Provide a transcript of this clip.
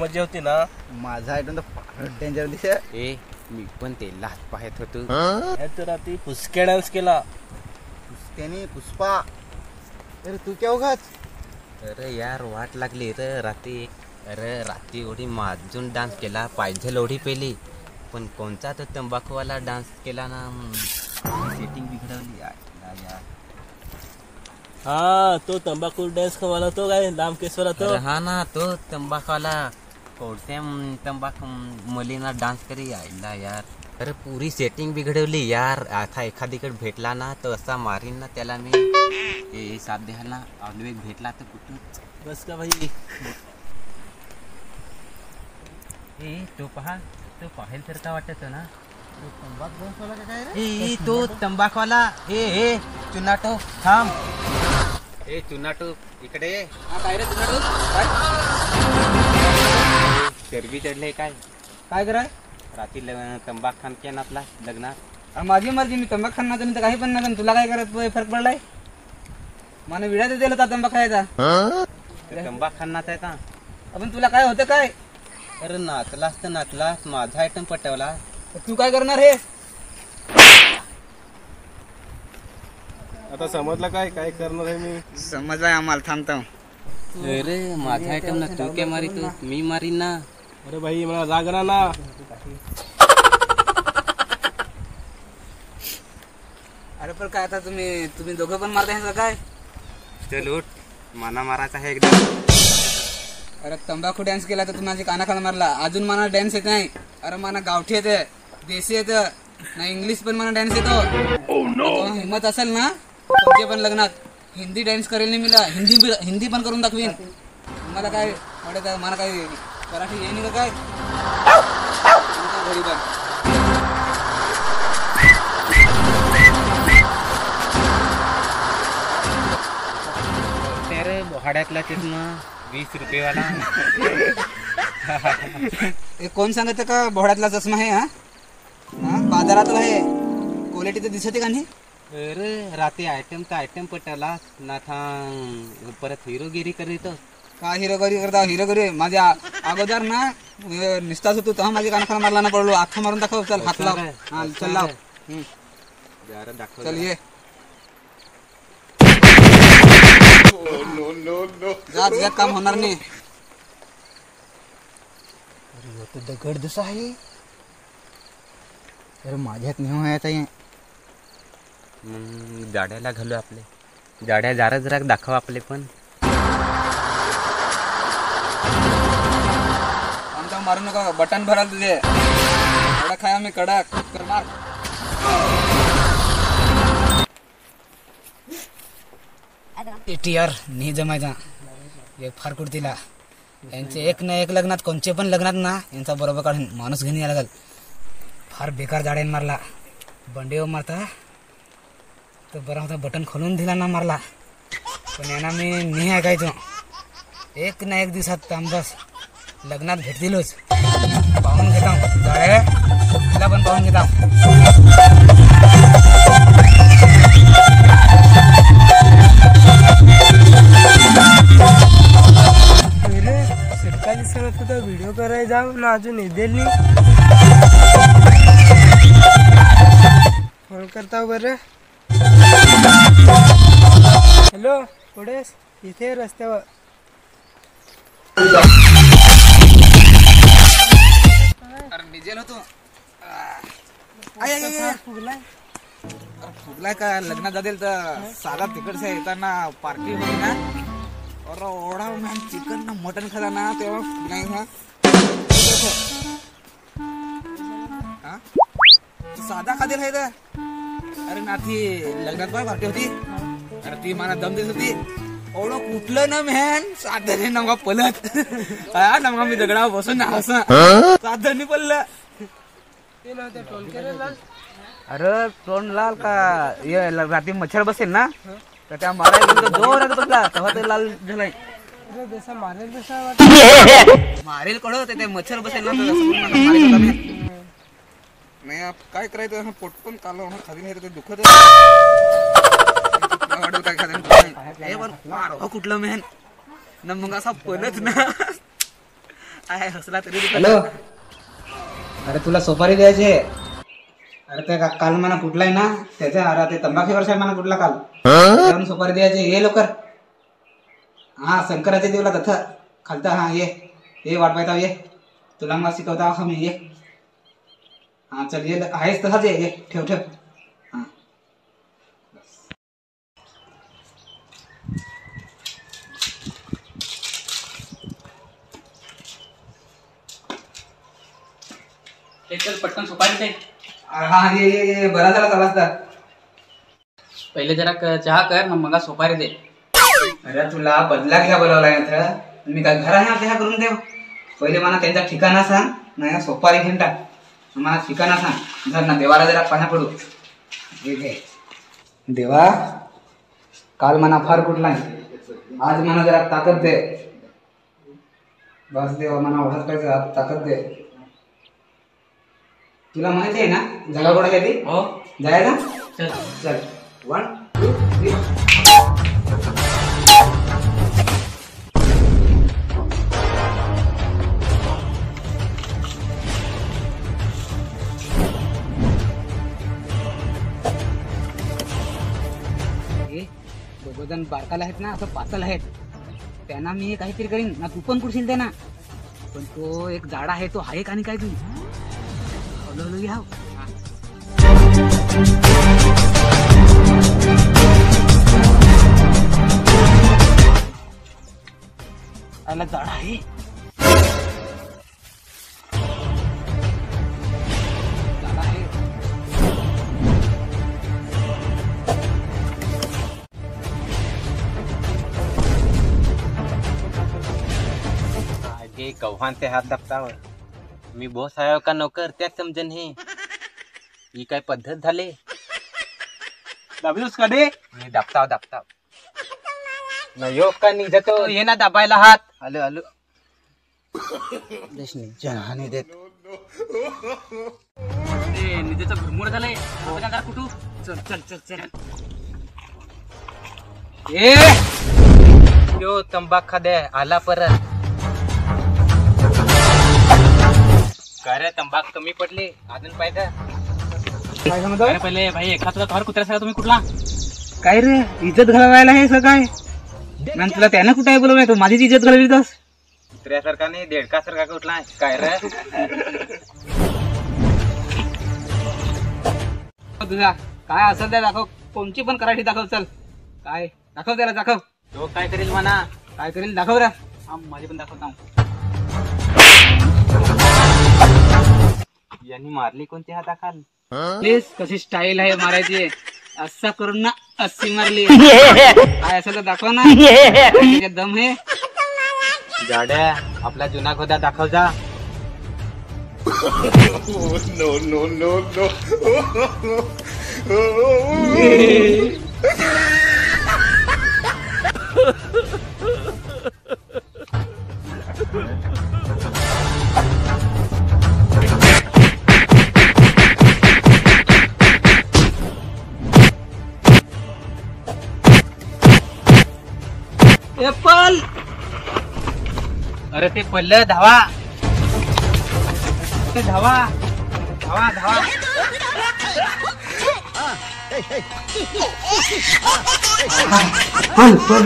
मजा होती ना. माझा आयटम तर डेंजर दिसे. ए मी पण ते लाच पाहत होतो. तर रात्री पुसक्या डान्स केला. पुष्क्याने पुष्पा. अरे तू क्या उगाच. अरे यार वाट लागली रे रात्री. अरे रात्री एवढी माजून डान्स केला पाहिजे एवढी पेली. पण कोणता तर तंबाखूवाला डान्स केला ना. सेटिंग बिघडवली यार. हा तो तंबाखू डान्स वाला तो काय लांब केसवाला तो. अरे हा ना तो तंबाखूवाला. कोणत्या तंबाखू मुलींना डान्स करी यायला यार. अरे पुरी सेटिंग बिघडवली यार. आता एखादीकडे भेटला ना तर असा मारीन ना त्याला मी. ए साथ द्यायला ऑलवेज भेटला तर कुठून. बस का भाई. ए तो पहा तो पाहेल तर का वाटत ना. तंबाखू डान्सवाला का काय रे. ए तो तंबाखूवाला. ए चुनाटो थांब. ए चुनाटो इकडे ये. काय रे तुझा काय चरबी चढले काय. काय कराय. रात्री तंबाखू खान केला आपला लग्नात. माझी मर्जी. मी तंबाखू खाणार तर काही पण नाही. तुला काय करत फरक पडलाय. मला विडा दिला होता तंबाखू खायचा. तंबाखू खानात आहे का. आपण तुला काय होतं काय. अरे नाचलास तर नाचलास माझा आयटम पटवला. तू काय करणार हे. आता समजला काय काय करणार आहे मी. समजलाय आम्हाला. थांबतो. अरे माझा आयटम ना तू काय मारी तू. मी मारीन ना. अरे भाई मला जागरा ना. अरे पण काय आता तुम्ही दोघं पण मारताय का काय. चल उठ. माना मारायचा आहे एकदा. अरे तंबाखू डान्स केला तर तू माझी कानाखाला मारला. अजून मला डान्स येत नाही. अरे मला गावठी येते देशी येतं ना. इंग्लिश पण मला डान्स येतो. हिंमत असेल ना कोणत्या पण लग्नात हिंदी डान्स करेल नाही. मला हिंदी पण करून दाखवीन. मला काय मला काय मराठी येईन का काय. घरी पण अरे बोहाड्यातला तिथनं 20 रुपयेवाला. कोण सांगत का भोड्यातला चष्मा आहे. हा बाजारातला आहे. क्वालिटी तर दिसते का नाही. अरे रात्री आयटम तर आयटम पटाला ना था परत हिरोगिरी करीत. का हिरोगरी करता. हिरोगरी माझ्या अगोदर ना निसताच होतो तेव्हा माझ्या कानाखाला मारला ना पडलो. आखा मारून दाखव. चल हात लाव. हा चल लाव. दाखव. चल ये. जात काम होणार नाही. अरे तो दगड जसा आहे. अरे माझ्यात नेहमी आहे आता. जाड्याला घालू आपले. जाड्या जरा दाखव आपले पण. आमचा मारू नका. बटन भराल तुझे. कडक आहे आम्ही कडक. कर मार. टीआर नाही जमायचा. हे फार कुर्तीला यांचे एक ना एक लग्नात कोणचे पण लग्नात ना यांचा बरोबर काढून माणूस घेऊन यायला लागल. फार बेकार जाड्याने मारला. बंडेवर मारता तर बरा होता. बटन खोलून दिला ना मारला. पण यांना मी नाही ऐकायचो. एक ना एक दिवसात तांबस लग्नात भेटतीलच. पाहून घेता जाळे. तिला पण पाहून घेता. सकाळी सरत होता व्हिडिओ करायला जाऊ ना. अजून येदेल नाही. फोन करता बरं. हॅलो कुठेस. इथे रस्त्यावर. अरे डिझेल होतो. फुगलाय. फुगलाय का. लग्नात जातील तर साधा तिकडच्या येताना पार्टी होती ना. अरे ओढा मॅन चिकन ना मटन खाला ना तेव्हा फुगलाय ना. साधा खादेल आहे तर. अरे ना ती लग्नात पण पार्टी होती. अरे ती मला दम देत होती. ओढं कुठलं ना मॅन. साधाने नमका पलत. हा नमका मी दगडावर बसून ना असं साधाने पडलं. ते नव्हते टोल केलं. अरे तोंड लाल का. रात्री मच्छर बसेल ना तर त्या मारायला जोरात बसला तेव्हा ते लाल झालाय. अरे जसा मारेल तसा वाटत. मारेल कडं ते मच्छर बसेल ना तर नाही. काय करायचं. पोट पण काल खाली नाही ते दुखत कुठलं मेहन ना. मग असा पलत ना. आहे हसला तरी हॅलो, अरे तुला सुपारी द्यायची आहे. अरे ते काल मला कुठलाय ना त्याच्या, अरे ते तंबाखीवर साहेब मला कुठला काल त्यावरून सुपारी द्यायची. ये लवकर. हा शंकराच्या देवला तथं खालता. हा ये वाट पाहता. ये तुला मग शिकवता हा मी. ये हा चल ये. आहेस तसाच ये. ठेव हा. चल पटकन सुपारी दे. हा ये बरा झाला चालास. पहिले जरा चहा कर मग सुपारी दे. अरे तुला बदला घ्या बोलावलाय ना. मी काय घर आहे आपल्या करून देव. पहिले मला त्यांचा ठिकाणा सांग. नाही सोपारी घेऊन टाक. मला ठिकाणा सांग. धर ना देवाला जरा पाण्या पडू. देवा काल मना फार कुठलाय. आज मला जरा ताकद दे. बस देवा मला ओढत पाहिजे. ताकद दे. तुला माहिती आहे ना जगा कोणा येते. हो जायला चल. चल 1 2 3. दोघजण बारकाला आहेत ना, असं पातळ आहेत. त्यांना मी काहीतरी करीन ना. तू पण कुठशील ते ना. पण तो एक झाडा आहे तो आहे का नाही काय. तू हळूहळू घ्या. आला झाड आहे. झाड आहे. आगे कव्हान ते हात दाबतावर मी बॉस आहे का नोकर त्याच समजन. हे ही काय पद्धत झाली. दाबलोस का दे. मी दाबताव न योग का निघतो. ये ना दाबायला हात. आलो जहाने देत. निधीचं घुरमुड झालंय. कुठू चल चल चल चल. ए यो तंबाखा दे आला परत. काय तंबाख कमी पडले अजून पाहिजे. अरे पहिले भाई एखादा घर कुत्र्या सगळा तुम्ही कुठला. काय रे इज्जत घालवायला हे सगळं काय. तुला त्यानं कुठे बोलवलंय. तू माझीच इज्जत घालवितोस. कुत्र्यासारखा नाही देडकासारखा कुठला काय रे. तुझा काय असेल ते दाखव. कोणची पण कराठी दाखव. चल काय दाखव त्याला. दाखव तो काय करेल म्हणा. काय करेल दाखव रे. माझे पण दाखवता. यांनी मारली कोणती हाताखाल. प्लीज कशी स्टाईल आहे मारायची. असं करून ना अस्सी मारली. काय असेल तर दाखव ना. त्याच्यात दम आहे. जाड्या आपला जुना खोदा दाखव जा. एप्पल. अरे ते पडलं. धावा धावा धावा धावा. पळ पळ.